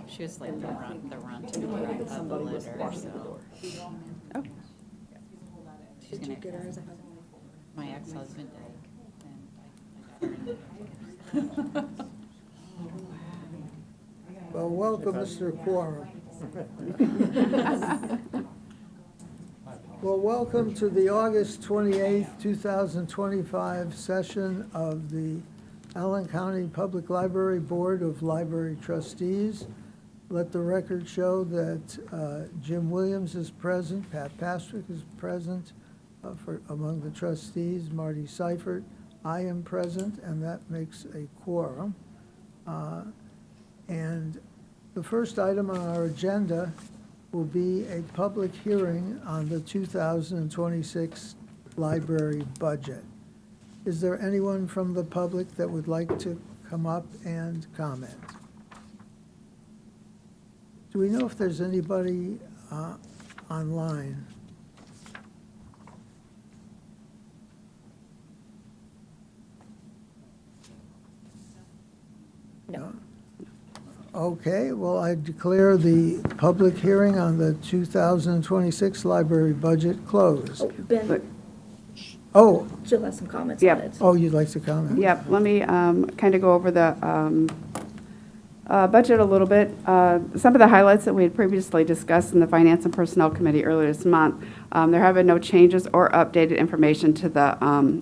she was like the run to of the litter, so. Oh, She's Did you gonna, get her as a husband? my ex-husband did, and I got her. Well, welcome, Mr. Quorum. Well, welcome to the August 28th, 2025 session of the Allen County Public Library Board of Library Trustees. Let the record show that Jim Williams is present, Pat Pastrick is present among the trustees, Marty Seifert. I am present, and that makes a quorum. And the first item on our agenda will be a public hearing on the 2026 library budget. Is there anyone from the public that would like to come up and comment? Do we know if there's anybody online? No. Okay, well, I declare the public hearing on the 2026 library budget closed. Oh, Ben, Oh, Jill has some comments Yep. on it. oh, you'd like to comment? yep, let me kind of go over the budget a little bit. Some of the highlights that we had previously discussed in the Finance and Personnel Committee earlier this month, there have been no changes or updated information to the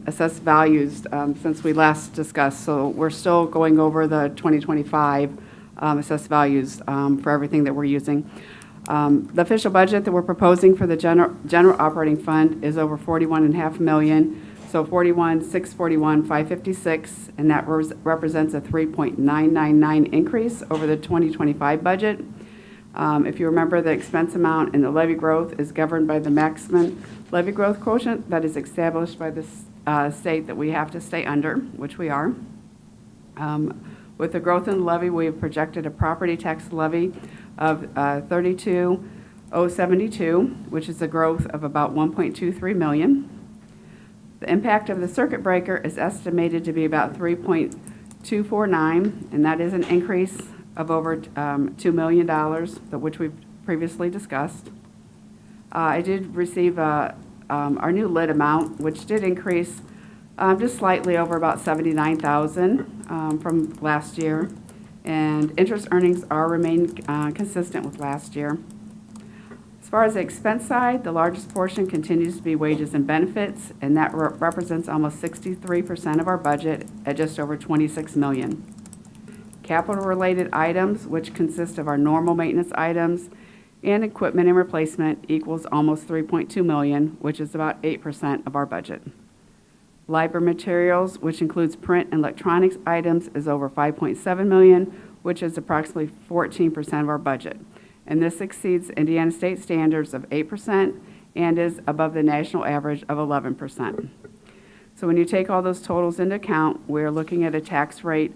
assessed values since we last discussed. So we're still going over the 2025 assessed values for everything that we're using. The official budget that we're proposing for the general operating fund is over $41.5 million. So 41,641,556, and that represents a 3.999 increase over the 2025 budget. If you remember, the expense amount and the levy growth is governed by the maximum levy growth quotient that is established by the state that we have to stay under, which we are. With the growth in the levy, we have projected a property tax levy of 32,072, which is a growth of about 1.23 million. The impact of the circuit breaker is estimated to be about 3.249, and that is an increase of over $2 million, which we've previously discussed. I did receive our new lid amount, which did increase just slightly over about 79,000 from last year, and interest earnings are remain consistent with last year. As far as the expense side, the largest portion continues to be wages and benefits, and that represents almost 63% of our budget at just over $26 million. Capital-related items, which consist of our normal maintenance items and equipment and replacement, equals almost $3.2 million, which is about 8% of our budget. Library materials, which includes print and electronics items, is over $5.7 million, which is approximately 14% of our budget. And this exceeds Indiana state standards of 8% and is above the national average of 11%. So when you take all those totals into account, we're looking at a tax rate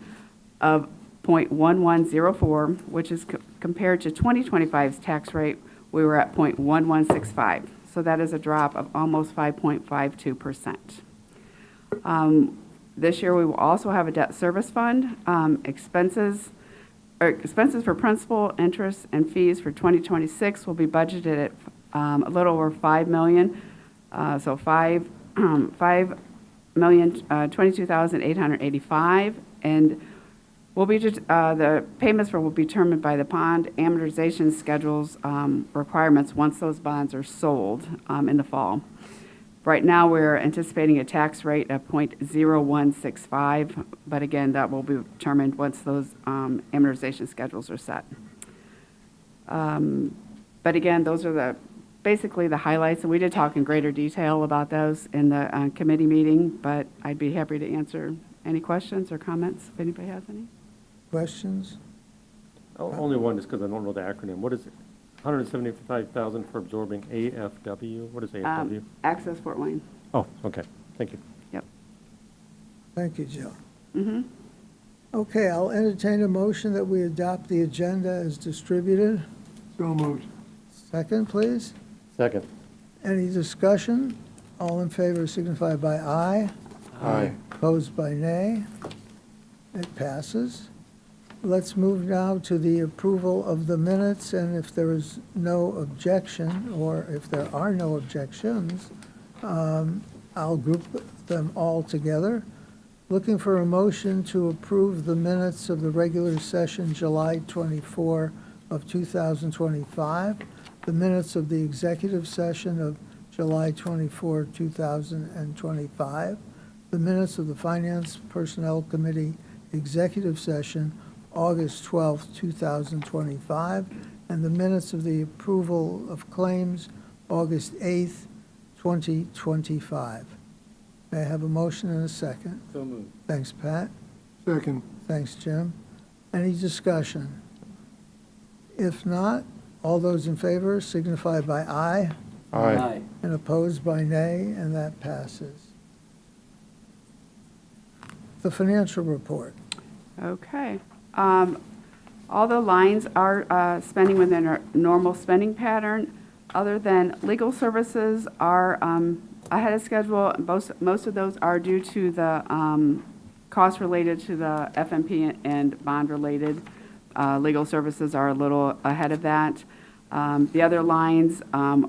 of 0.1104, which is compared to 2025's tax rate, we were at 0.1165. So that is a drop of almost 5.52%. This year, we will also have a debt service fund. Expenses for principal, interest, and fees for 2026 will be budgeted at a little over $5 million. So $5,022,885, and the payments will be determined by the bond amortization schedules requirements once those bonds are sold in the fall. Right now, we're anticipating a tax rate of 0.0165, but again, that will be determined once those amortization schedules are set. But again, those are basically the highlights, and we did talk in greater detail about those in the committee meeting, but I'd be happy to answer any questions or comments if anybody has any. Questions? Only one, just because I don't know the acronym. What is it? 175,000 for absorbing AFW? What is AFW? Access Fort Wayne. Oh, okay. Thank you. Yep. Thank you, Jill. Mm-hmm. Okay, I'll entertain a motion that we adopt the agenda as distributed. So moved. Second, please. Second. Any discussion? All in favor signify by aye. Aye. Opposed by nay. It passes. let's move now to the approval of the minutes, and if there is no objection, or if there are no objections, I'll group them all together. Looking for a motion to approve the minutes of the regular session, July 24 of 2025, the minutes of the executive session of July 24, 2025, the minutes of the Finance Personnel Committee executive session, August 12, 2025, and the minutes of the approval of claims, August 8, 2025. May I have a motion and a second? So moved. Thanks, Pat. Second. Thanks, Jim. Any discussion? If not, all those in favor signify by aye, Aye. and opposed by nay, and that passes. The financial report. Okay. All the lines are spending within our normal spending pattern, other than legal services are ahead of schedule. Most of those are due to the costs related to the FMP and bond-related. Legal services are a little ahead of that. The other lines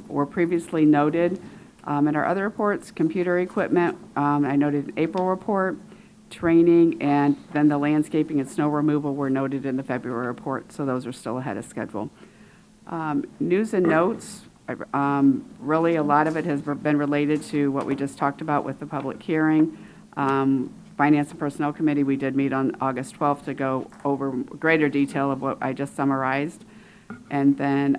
were previously noted in our other reports. Computer equipment, I noted in April report. Training, and then the landscaping and snow removal were noted in the February report, so those are still ahead of schedule. News and notes, really a lot of it has been related to what we just talked about with the public hearing. Finance and Personnel Committee, we did meet on August 12th to go over greater detail of what I just summarized. And then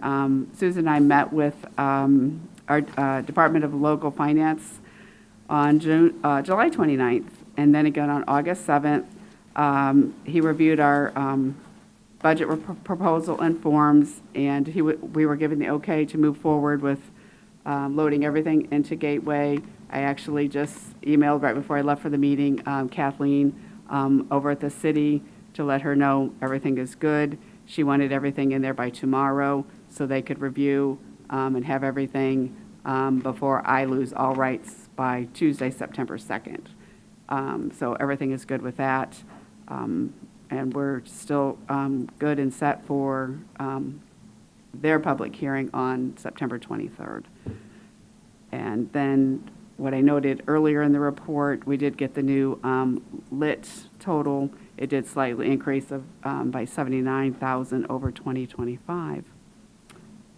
Susan and I met with our Department of Local Finance on July 29th. And then again on August 7th, he reviewed our budget proposal and forms, and we were given the okay to move forward with loading everything into Gateway. I actually just emailed right before I left for the meeting Kathleen over at the city to let her know everything is good. She wanted everything in there by tomorrow so they could review and have everything before I lose all rights by Tuesday, September 2nd. So everything is good with that. And we're still good and set for their public hearing on September 23rd. And then what I noted earlier in the report, we did get the new lit total. It did slightly increase of by $79,000 over 2025.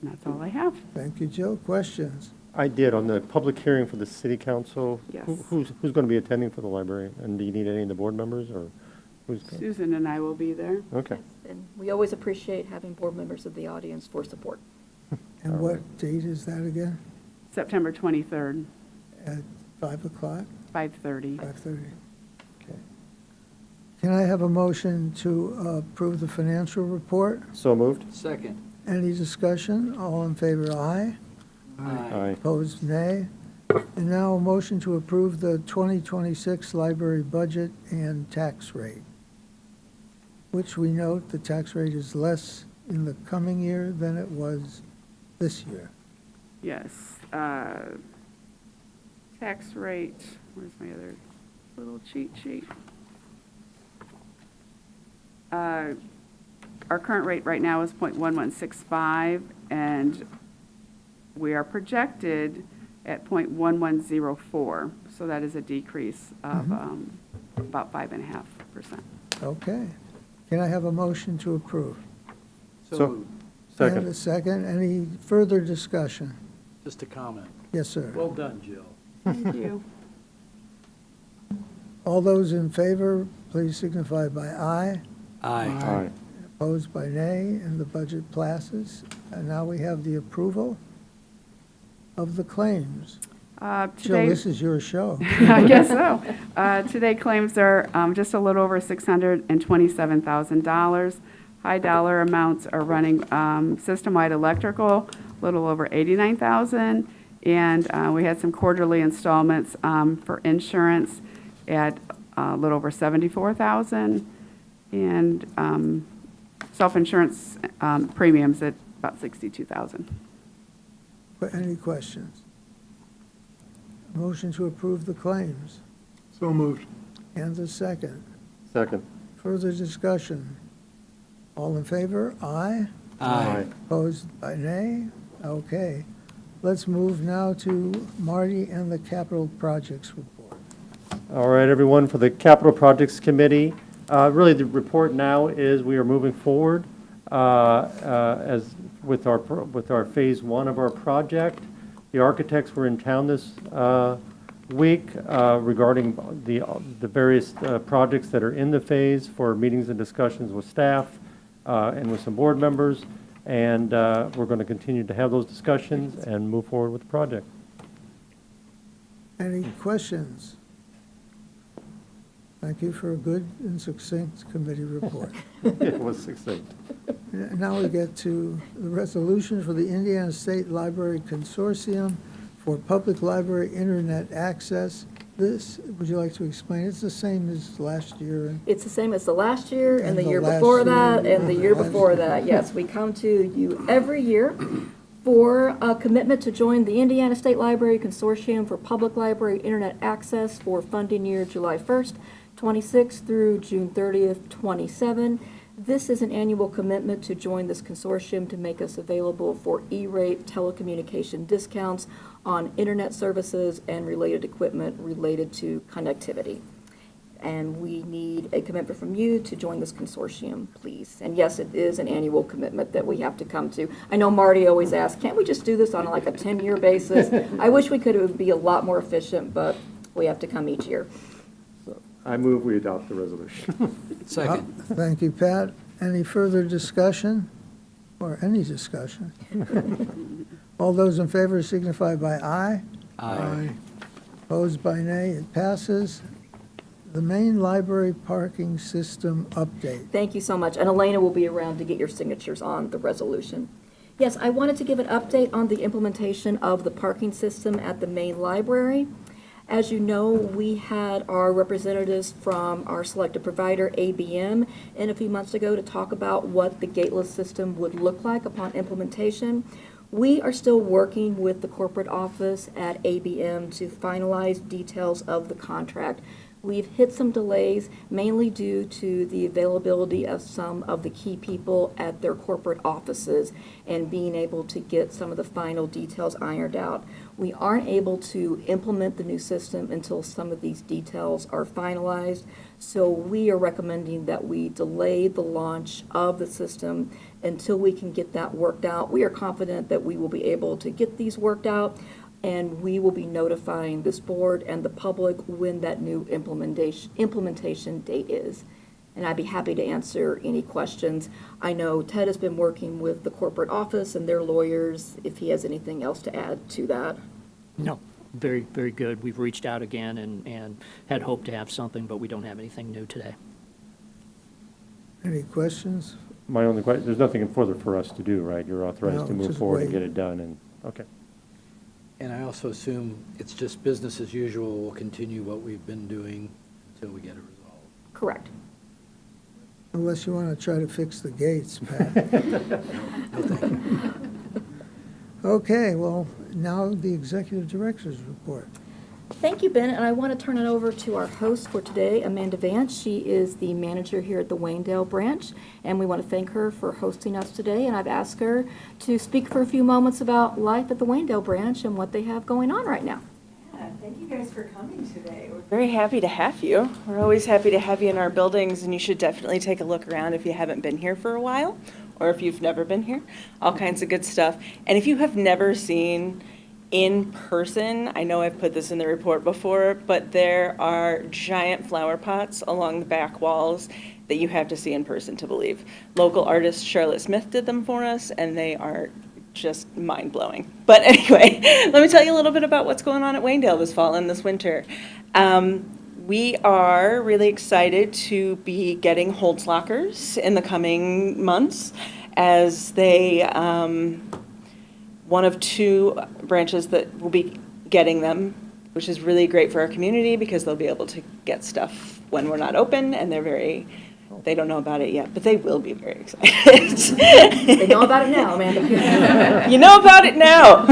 And that's all I have. Thank you, Jill. Questions? I did, on the public hearing for the city council. Yes. Who's going to be attending for the library? And do you need any of the board members, or who's? Susan and I will be there. Okay. And we always appreciate having board members of the audience for support. And what date is that again? September 23rd, At 5 o'clock, 5:30. 5:30? Okay. Can I have a motion to approve the financial report? So moved? Second. Any discussion? All in favor, aye. Aye. Opposed, nay. And now a motion to approve the 2026 library budget and tax rate, which we note the tax rate is less in the coming year than it was this year. Yes. Tax rate, where's my other little cheat sheet? Our current rate right now is 0.1165, and we are projected at 0.1104, so that is a decrease of about 5.5%. Okay. Can I have a motion to approve? So- moved. And Second. a second. Any further discussion? Just a comment. Yes, sir. Well done, Jill. Thank you. All those in favor, please signify by aye. Aye. Opposed by nay, and the budget passes. And now we have the approval of the claims. Jill, Today, this is your show. I guess so. Today claims are just a little over $627,000. High dollar amounts are running system-wide electrical, a little over $89,000. And we had some quarterly installments for insurance at a little over $74,000. And self-insurance premiums at about $62,000. Any questions? Motion to approve the claims. So moved. And a second. Second. Further discussion. All in favor? Aye. Aye. Opposed by nay? Okay. Let's move now to Marty and the capital projects report. All right, everyone, for the Capital Projects Committee, really the report now is we are moving forward as with our phase one of our project. The architects were in town this week regarding the various projects that are in the phase for meetings and discussions with staff and with some board members. And we're going to continue to have those discussions and move forward with the project. Any questions? Thank you for a good and succinct committee report. It was succinct. Now we get to the resolution for the Indiana State Library Consortium for Public Library Internet Access. This, would you like to explain? It's the same as last year. It's the same as the last year and the the year last before that year, and the year last before year. that. Yes, we come to you every year for a commitment to join the Indiana State Library Consortium for Public Library Internet Access for funding year July 1st, 26 through June 30th, 27. This is an annual commitment to join this consortium to make us available for E-rate telecommunication discounts on internet services and related equipment related to connectivity. And we need a commitment from you to join this consortium, please. And yes, it is an annual commitment that we have to come to. I know Marty always asks, can't we just do this on like a 10-year basis? I wish we could. It would be a lot more efficient, but we have to come each year. I move we adopt the resolution. Second. Thank you, Pat. Any further discussion? Or any discussion? All those in favor signify by aye. Aye. Opposed by nay, it passes. The main library parking system update. Thank you so much. And Elena will be around to get your signatures on the resolution. Yes, I wanted to give an update on the implementation of the parking system at the main library. As you know, we had our representatives from our selected provider, ABM, in a few months ago to talk about what the gateless system would look like upon implementation. We are still working with the corporate office at ABM to finalize details of the contract. We've hit some delays, mainly due to the availability of some of the key people at their corporate offices and being able to get some of the final details ironed out. We aren't able to implement the new system until some of these details are finalized, so we are recommending that we delay the launch of the system until we can get that worked out. We are confident that we will be able to get these worked out, and we will be notifying this board and the public when that new implementation date is. And I'd be happy to answer any questions. I know Ted has been working with the corporate office and their lawyers, if he has anything else to add to that. No, very, very good. We've reached out again and had hoped to have something, but we don't have anything new today. Any questions? My only question, there's nothing further for us to do, right? You're No, authorized to move just forward and wait. get it done, and, okay. And I also assume it's just business as usual. We'll continue what we've been doing until we get it resolved. Correct. Unless you want to try to fix the gates, Pat. No, thank you. Okay, well, now the executive director's report. Thank you, Ben, and I want to turn it over to our host for today, Amanda Vance. She is the manager here at the Waynedale branch, and we want to thank her for hosting us today, and I've asked her to speak for a few moments about life at the Waynedale branch and what they have going on right now. Thank you guys for coming today. We're very happy to have you. We're always happy to have you in our buildings, and you should definitely take a look around if you haven't been here for a while, or if you've never been here. All kinds of good stuff. And if you have never seen in person, I know I've put this in the report before, but there are giant flower pots along the back walls that you have to see in person to believe. Local artist Charlotte Smith did them for us, and they are just mind-blowing. But anyway, let me tell you a little bit about what's going on at Waynedale this fall and this winter. We are really excited to be getting Holtz lockers in the coming months, as they, one of two branches that will be getting them, which is really great for our community because they'll be able to get stuff when we're not open, and they don't know about it yet, but they will be very excited. They know about it now, Amanda. You know about it now.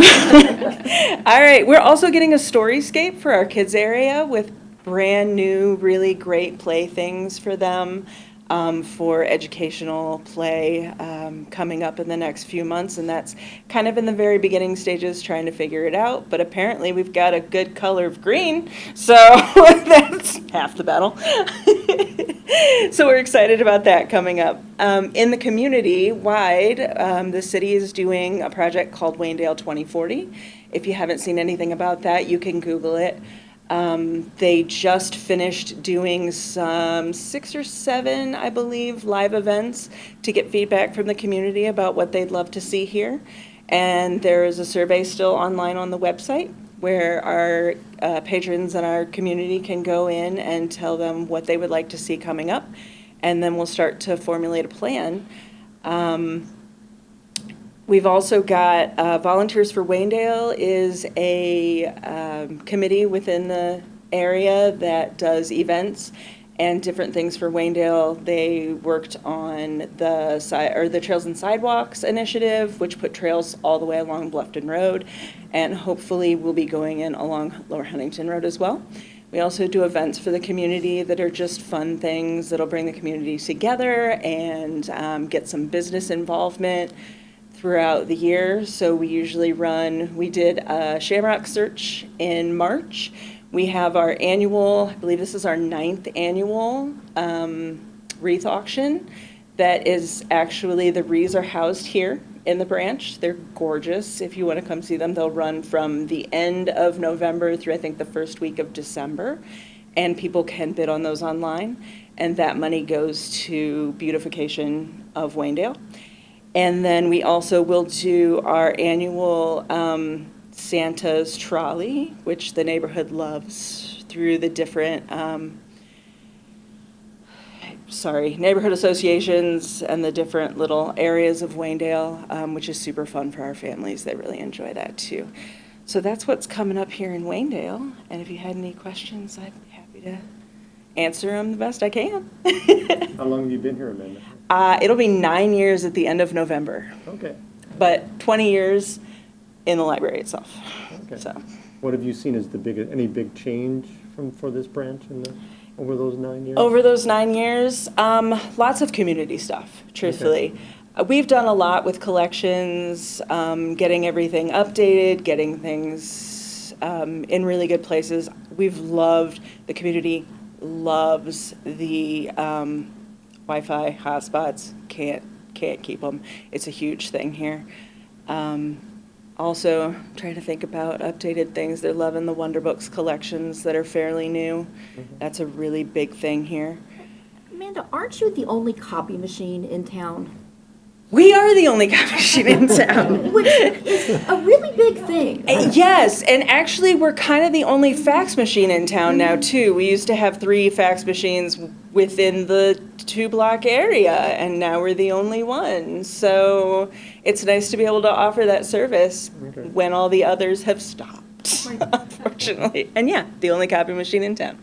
All right, we're also getting a storyscape for our kids area with brand new, really great playthings for them. for educational play coming up in the next few months, and that's kind of in the very beginning stages, trying to figure it out. But apparently, we've got a good color of green, so that's half the battle. So we're excited about that coming up. In the community-wide, the city is doing a project called Waynedale 2040. If you haven't seen anything about that, you can Google it. They just finished doing some 6 or 7, I believe, live events to get feedback from the community about what they'd love to see here. And there is a survey still online on the website where our patrons and our community can go in and tell them what they would like to see coming up. And then we'll start to formulate a plan. We've also got Volunteers for Waynedale is a committee within the area that does events and different things for Waynedale. They worked on the Trails and Sidewalks initiative, which put trails all the way along Bluffton Road, and hopefully we'll be going in along Lower Huntington Road as well. We also do events for the community that are just fun things that'll bring the community together and get some business involvement throughout the year. So we usually we did a Shamrock Search in March. We have our annual, I believe this is our 9th annual wreath auction. That is actually, the wreaths are housed here in the branch. They're gorgeous. If you want to come see them, they'll run from the end of November through I think the first week of December. And people can bid on those online. And that money goes to beautification of Waynedale. And then we also will do our annual Santa's Trolley, which the neighborhood loves, through the different neighborhood associations and the different little areas of Waynedale, which is super fun for our families. They really enjoy that too. So that's what's coming up here in Waynedale. And if you had any questions, I'd be happy to answer them the best I can. How long have you been here, Amanda? It'll be 9 years at the end of November, Okay. but 20 years in the library itself. Okay. So, What have you seen as any big change for this branch over those 9 years? over those 9 years, lots of community stuff, truthfully. We've done a lot with collections, getting everything updated, getting things in really good places. The community loves the Wi-Fi hotspots. Can't keep them. It's a huge thing here. Also, trying to think about updated things. They're loving the Wonder Books collections that are fairly new. That's a really big thing here. Amanda, aren't you the only copy machine in town? We are the only copy machine in town. Which is a really big thing. Yes, and actually we're kind of the only fax machine in town now too. We used to have 3 fax machines within the 2-block area, and now we're the only one. So it's nice to be able to offer that service when all the others have stopped, unfortunately. And yeah, the only copy machine in town.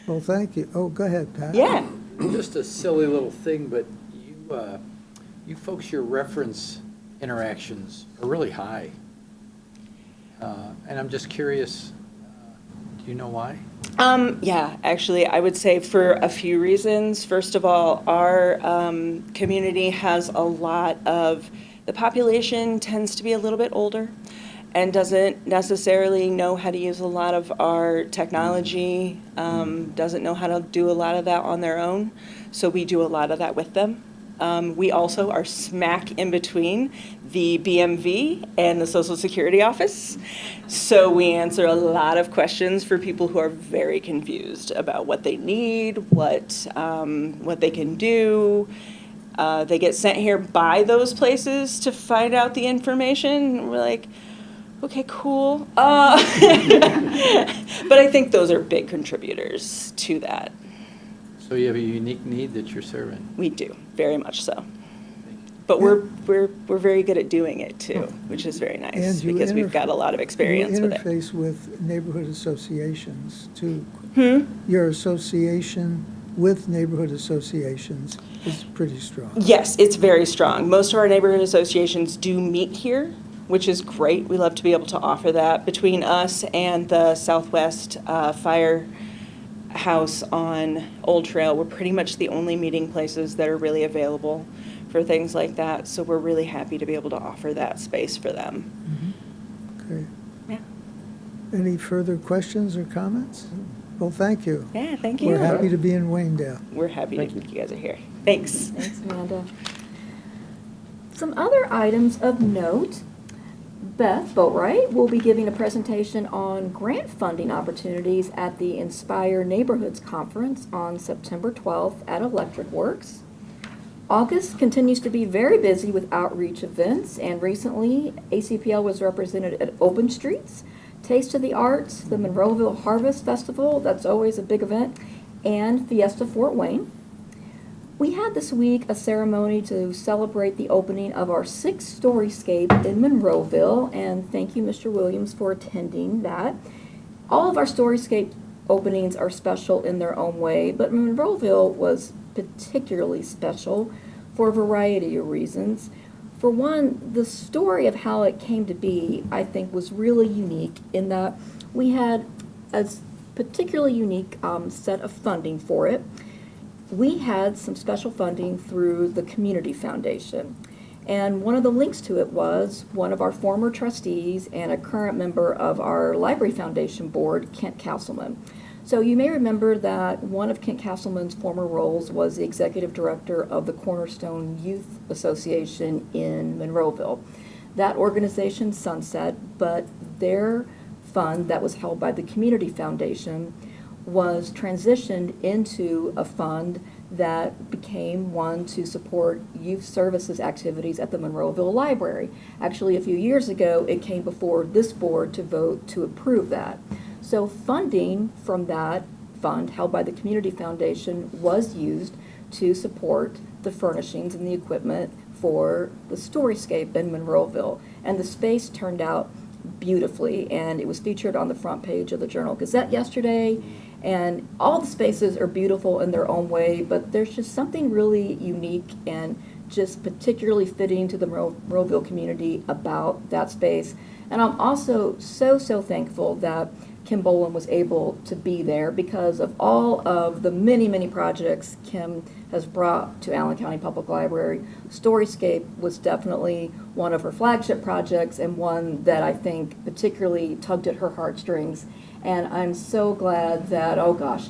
Well, thank you. Oh, go ahead, Pat. Yeah. Just a silly little thing, but you folks, your reference interactions are really high. And I'm just curious, do you know why? Yeah, actually, I would say for a few reasons. First of all, our community has a lot of, the population tends to be a little bit older and doesn't necessarily know how to use a lot of our technology, doesn't know how to do a lot of that on their own. So we do a lot of that with them. We also are smack in between the BMV and the Social Security office. So we answer a lot of questions for people who are very confused about what they need, what they can do. They get sent here by those places to find out the information. We're like, okay, cool. But I think those are big contributors to that. So you have a unique need that you're serving. We do, very much so. But we're very good at doing it too, which is very nice And you because we've got a lot of experience you with it. interface with neighborhood associations too. Your association with neighborhood associations is pretty strong. Yes, it's very strong. Most of our neighborhood associations do meet here, which is great. We love to be able to offer that between us and the Southwest Fire house on Old Trail. We're pretty much the only meeting places that are really available for things like that. So we're really happy to be able to offer that space for them. Okay. Yeah. Any further questions or comments? Well, thank you. Yeah, thank you. We're happy to be in Waynedale. We're happy that you guys are here. Thanks. Thanks, Amanda. Some other items of note. Beth Boatwright will be giving a presentation on grant funding opportunities at the Inspire Neighborhoods Conference on September 12th at Electric Works. August continues to be very busy with outreach events, and recently ACPL was represented at Open Streets, Taste of the Arts, the Monroeville Harvest Festival, that's always a big event, and Fiesta Fort Wayne. We had this week a ceremony to celebrate the opening of our 6th Storyscape in Monroeville, and thank you, Mr. Williams, for attending that. All of our Storyscape openings are special in their own way, but Monroeville was particularly special for a variety of reasons. For one, the story of how it came to be, I think, was really unique in that we had a particularly unique set of funding for it. We had some special funding through the Community Foundation. And one of the links to it was one of our former trustees and a current member of our Library Foundation board, Kent Castleman. So you may remember that one of Kent Castleman's former roles was the executive director of the Cornerstone Youth Association in Monroeville. That organization sunset, but their fund that was held by the Community Foundation was transitioned into a fund that became one to support youth services activities at the Monroeville Library. Actually, a few years ago, it came before this board to vote to approve that. So funding from that fund held by the Community Foundation was used to support the furnishings and the equipment for the Storyscape in Monroeville. And the space turned out beautifully, and it was featured on the front page of the Journal-Gazette yesterday. And all the spaces are beautiful in their own way, but there's just something really unique and just particularly fitting to the Monroeville community about that space. And I'm also so thankful that Kim Boland was able to be there because of all of the many projects Kim has brought to Allen County Public Library. Storyscape was definitely one of her flagship projects and one that I think particularly tugged at her heartstrings. And I'm so glad that, oh gosh,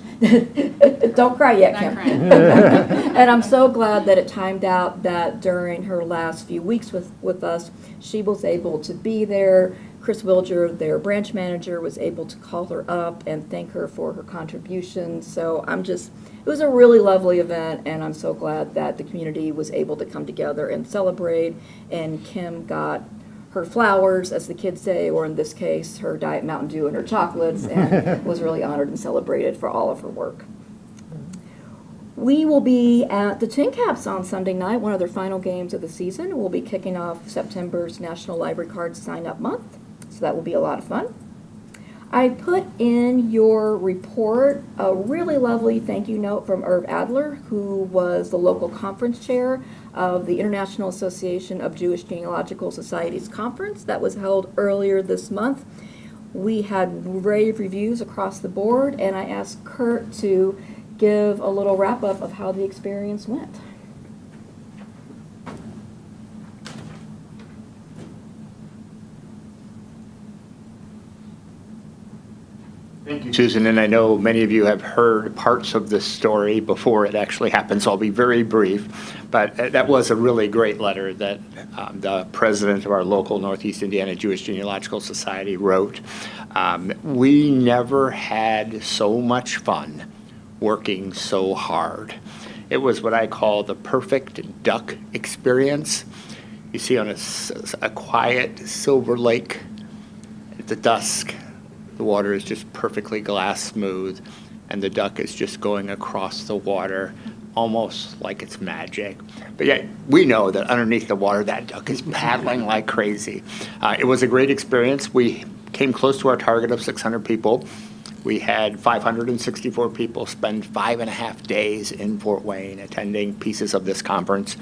don't cry yet, Kim. And I'm so glad that it timed out that during her last few weeks with us, she was able to be there. Chris Wilger, their branch manager, was able to call her up and thank her for her contributions. So it was a really lovely event, and I'm so glad that the community was able to come together and celebrate. And Kim got her flowers, as the kids say, or in this case, her Diet Mountain Dew and her chocolates, and was really honored and celebrated for all of her work. We will be at the Tin Caps on Sunday night, one of their final games of the season. We'll be kicking off September's National Library Card Sign-Up Month, so that will be a lot of fun. I put in your report a really lovely thank you note from Irv Adler, who was the local conference chair of the International Association of Jewish Genealogical Societies conference that was held earlier this month. We had rave reviews across the board, and I asked Kurt to give a little wrap-up of how the experience went. Thank you, Susan, and I know many of you have heard parts of this story before it actually happens, so I'll be very brief. But that was a really great letter that the president of our local Northeast Indiana Jewish Genealogical Society wrote. We never had so much fun working so hard. It was what I call the perfect duck experience. You see on a quiet silver lake at the dusk, the water is just perfectly glass smooth, and the duck is just going across the water almost like it's magic. But yet, we know that underneath the water, that duck is paddling like crazy. It was a great experience. We came close to our target of 600 people. We had 564 people spend 5.5 days in Fort Wayne attending pieces of this conference.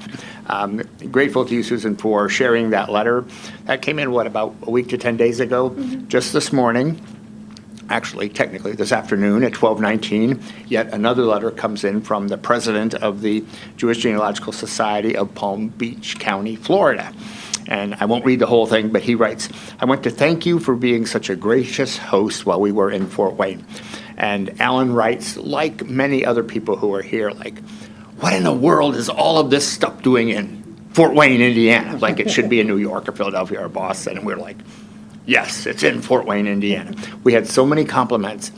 Grateful to you, Susan, for sharing that letter. That came in, about a week to 10 days ago? Just this morning. actually, technically, this afternoon at 12:19, yet another letter comes in from the president of the Jewish Genealogical Society of Palm Beach County, Florida. And I won't read the whole thing, but he writes, "I want to thank you for being such a gracious host while we were in Fort Wayne." And Alan writes, like many other people who are here, like, what in the world is all of this stuff doing in Fort Wayne, Indiana? Like it should be in New York or Philadelphia or Boston. And we're like, yes, it's in Fort Wayne, Indiana. We had so many compliments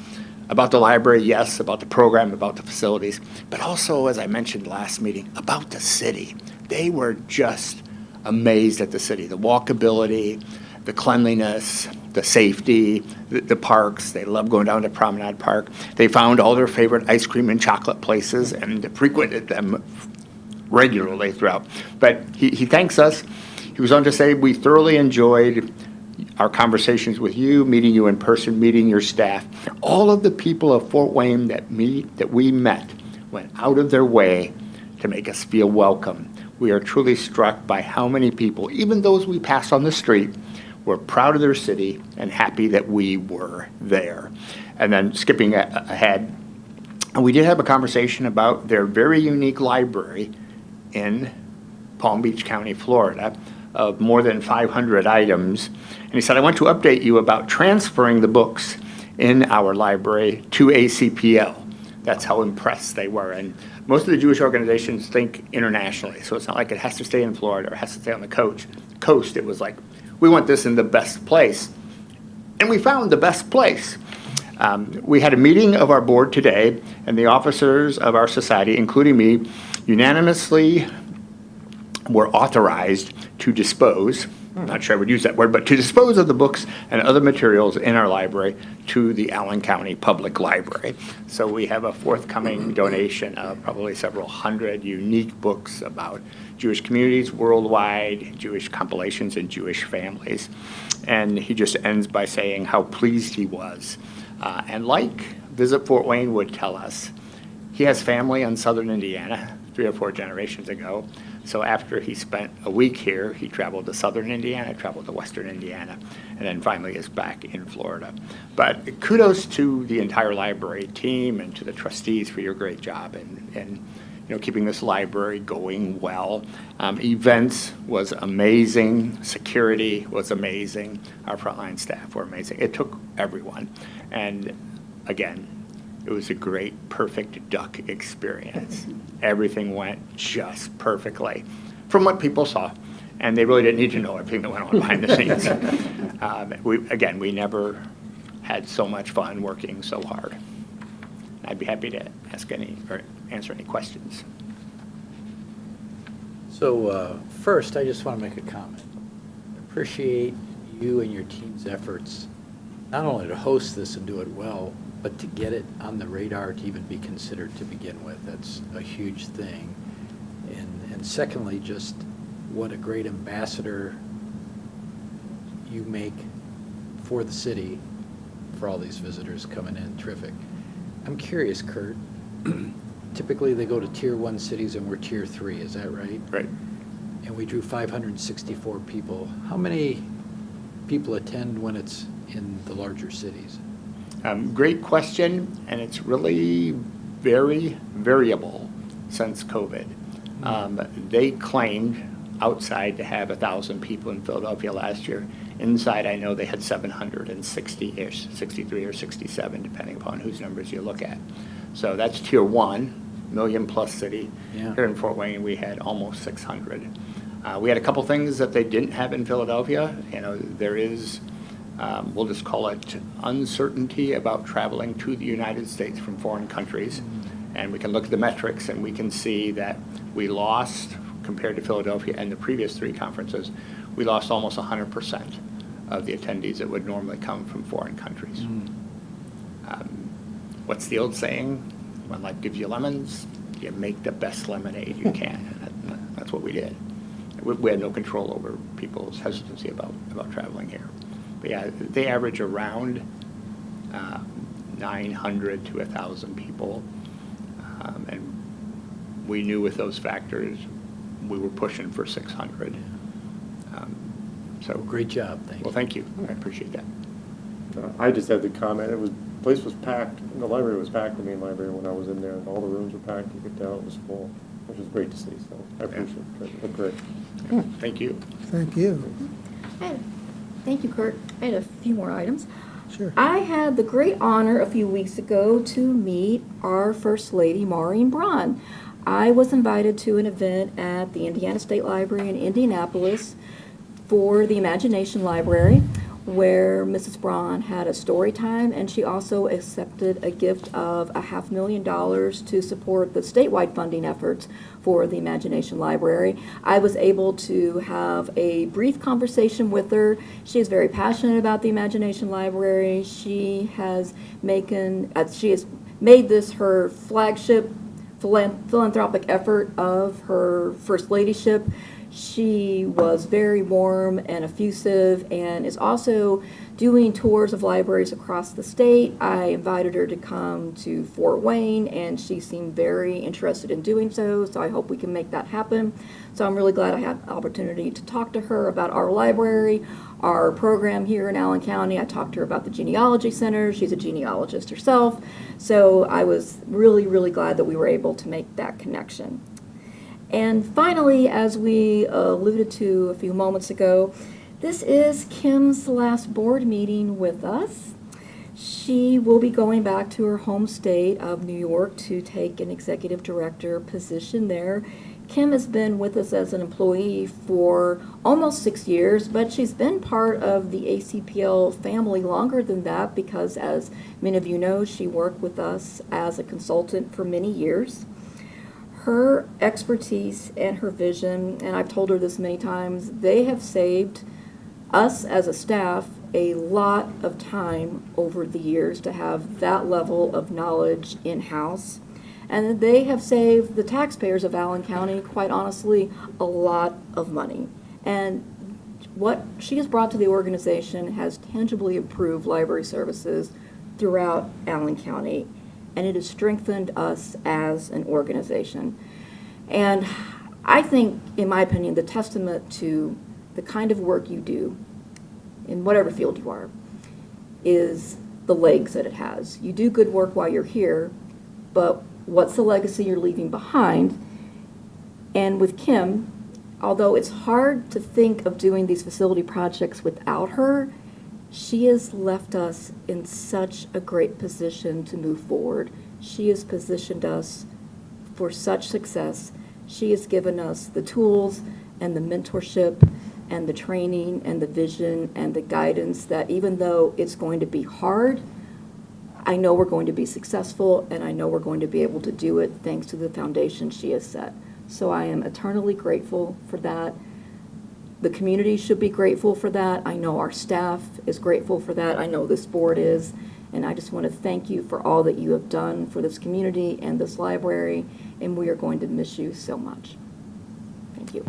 about the library, yes, about the program, about the facilities, but also, as I mentioned last meeting, about the city. They were just amazed at the city, the walkability, the cleanliness, the safety, the parks. They love going down to Promenade Park. They found all their favorite ice cream and chocolate places and frequented them regularly throughout. But he thanks us. He was on to say, we thoroughly enjoyed our conversations with you, meeting you in person, meeting your staff. All of the people of Fort Wayne that we met went out of their way to make us feel welcome. We are truly struck by how many people, even those we pass on the street, were proud of their city and happy that we were there. And then skipping ahead, we did have a conversation about their very unique library in Palm Beach County, Florida, of more than 500 items. And he said, I want to update you about transferring the books in our library to ACPL. That's how impressed they were. And most of the Jewish organizations think internationally, so it's not like it has to stay in Florida or it has to stay on the coast. It was like, we want this in the best place. And we found the best place. We had a meeting of our board today, and the officers of our society, including me, unanimously were authorized to dispose, I'm not sure I would use that word, but to dispose of the books and other materials in our library to the Allen County Public Library. So we have a forthcoming donation of probably several hundred unique books about Jewish communities worldwide, Jewish compilations, and Jewish families. And he just ends by saying how pleased he was. And like Visit Fort Wayne would tell us, he has family in southern Indiana 3 or 4 generations ago. So after he spent a week here, he traveled to southern Indiana, traveled to western Indiana, and then finally is back in Florida. But kudos to the entire library team and to the trustees for your great job in keeping this library going well. Events was amazing. Security was amazing. Our frontline staff were amazing. It took everyone. And again, it was a great, perfect duck experience. Everything went just perfectly from what people saw. And they really didn't need to know everything that went on behind the scenes. We never had so much fun working so hard. I'd be happy to answer any questions. So first, I just want to make a comment. Appreciate you and your team's efforts, not only to host this and do it well, but to get it on the radar to even be considered to begin with. That's a huge thing. And secondly, just what a great ambassador you make for the city, for all these visitors coming in. Terrific. I'm curious, Kurt, typically they go to tier 1 cities and we're tier 3, is that right? Right. And we drew 564 people. How many people attend when it's in the larger cities? Great question, and it's really very variable since COVID. They claimed outside to have 1,000 people in Philadelphia last year. Inside, I know they had 760-ish, 63 or 67, depending upon whose numbers you look at. So that's tier 1, million-plus city. Yeah. Here in Fort Wayne, we had almost 600. We had a couple things that they didn't have in Philadelphia. There is, we'll just call it uncertainty about traveling to the United States from foreign countries. And we can look at the metrics and we can see that we lost, compared to Philadelphia and the previous 3 conferences, we lost almost 100% of the attendees that would normally come from foreign countries. What's the old saying? When life gives you lemons, you make the best lemonade you can. And that's what we did. We had no control over people's hesitancy about traveling here. But yeah, they average around 900 to 1,000 people. And we knew with those factors, we were pushing for 600. So Great job, thank you. Well, thank you. I appreciate that. I just had the comment, the place was packed, the library was packed, the main library, when I was in there, and all the rooms were packed, you could tell it was full, which was great to see, so I appreciate it. It looked great. Thank you. Thank you. Thank you, Kurt. I had a few more items. Sure. I had the great honor a few weeks ago to meet our First Lady, Maureen Braun. I was invited to an event at the Indiana State Library in Indianapolis for the Imagination Library, where Mrs. Braun had a story time, and she also accepted a gift of $500,000 to support the statewide funding efforts for the Imagination Library. I was able to have a brief conversation with her. She is very passionate about the Imagination Library. She has made this her flagship philanthropic effort of her first ladyship. She was very warm and effusive and is also doing tours of libraries across the state. I invited her to come to Fort Wayne, and she seemed very interested in doing so, so I hope we can make that happen. So I'm really glad I had the opportunity to talk to her about our library, our program here in Allen County. I talked to her about the Genealogy Center. She's a genealogist herself, so I was really, really glad that we were able to make that connection. And finally, as we alluded to a few moments ago, this is Kim's last board meeting with us. She will be going back to her home state of New York to take an executive director position there. Kim has been with us as an employee for almost 6 years, but she's been part of the ACPL family longer than that because, as many of you know, she worked with us as a consultant for many years. Her expertise and her vision, and I've told her this many times, they have saved us as a staff a lot of time over the years to have that level of knowledge in-house. And they have saved the taxpayers of Allen County, quite honestly, a lot of money. And what she has brought to the organization has tangibly improved library services throughout Allen County, and it has strengthened us as an organization. And I think, in my opinion, the testament to the kind of work you do, in whatever field you are, is the legs that it has. You do good work while you're here, but what's the legacy you're leaving behind? And with Kim, although it's hard to think of doing these facility projects without her, she has left us in such a great position to move forward. She has positioned us for such success. She has given us the tools and the mentorship and the training and the vision and the guidance that even though it's going to be hard, I know we're going to be successful, and I know we're going to be able to do it thanks to the foundation she has set. So I am eternally grateful for that. The community should be grateful for that. I know our staff is grateful for that. I know this board is. And I just want to thank you for all that you have done for this community and this library, and we are going to miss you so much. Thank you.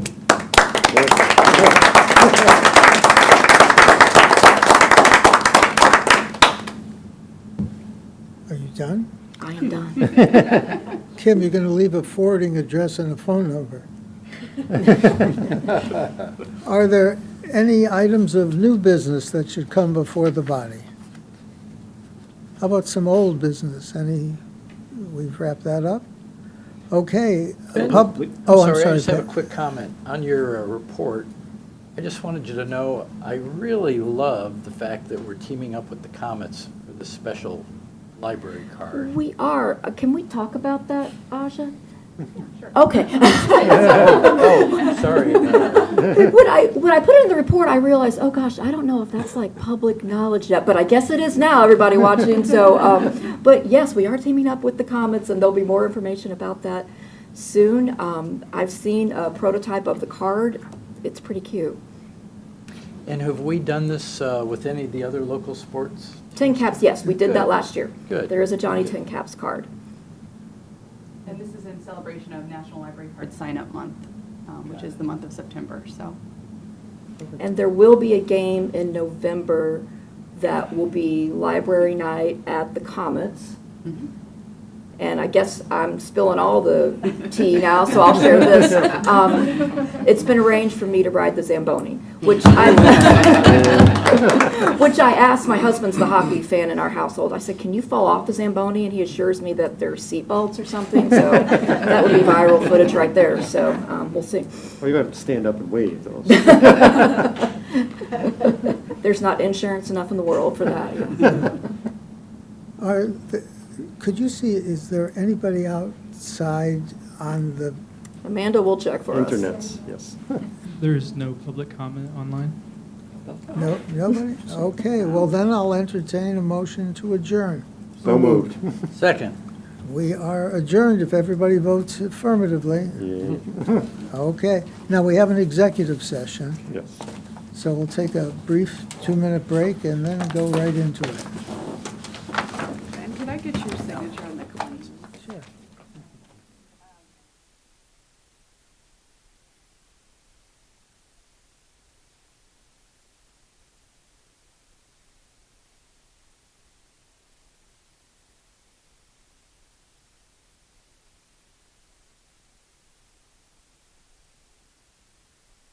Are you done? I am done. Kim, you're going to leave a forwarding address and a phone number. Are there any items of new business that should come before the body? How about some old business? We've wrapped that up? Okay. Ben, I'm I just have sorry. a quick comment. On your report, I just wanted you to know, I really love the fact that we're teaming up with the Comets for the special library card. We are. Can we talk about that, Aja? Okay. Oh, sorry. When I put it in the report, I realized, oh gosh, I don't know if that's like public knowledge yet, but I guess it is now, everybody watching. So, but yes, we are teaming up with the Comets, and there'll be more information about that soon. I've seen a prototype of the card. It's pretty cute. And have we done this with any of the other local sports? Tin Caps, yes, we did that Good. last year. Good. There is a Johnny Tin Caps card. And this is in celebration of National Library Card Sign-Up Month, which is the month of September, so. And there will be a game in November that will be library night at the Comets. And I guess I'm spilling all the tea now, so I'll share this. It's been arranged for me to ride the Zamboni, which I asked, my husband's the hockey fan in our household. I said, can you fall off the Zamboni? And he assures me that there's seatbelts or something, so that would be viral footage right there, so we'll see. Well, you have to stand up and wave, though. There's not insurance enough in the world for that. Could you see, is there anybody outside on the, Amanda will check for us. Internets, yes. There is no public comment online. no, nobody? Okay, well then I'll entertain a motion to adjourn. So moved. Second. We are adjourned if everybody votes affirmatively. Yeah. Okay, now we have an executive session, Yes. so we'll take a brief 2-minute break and then go right into it.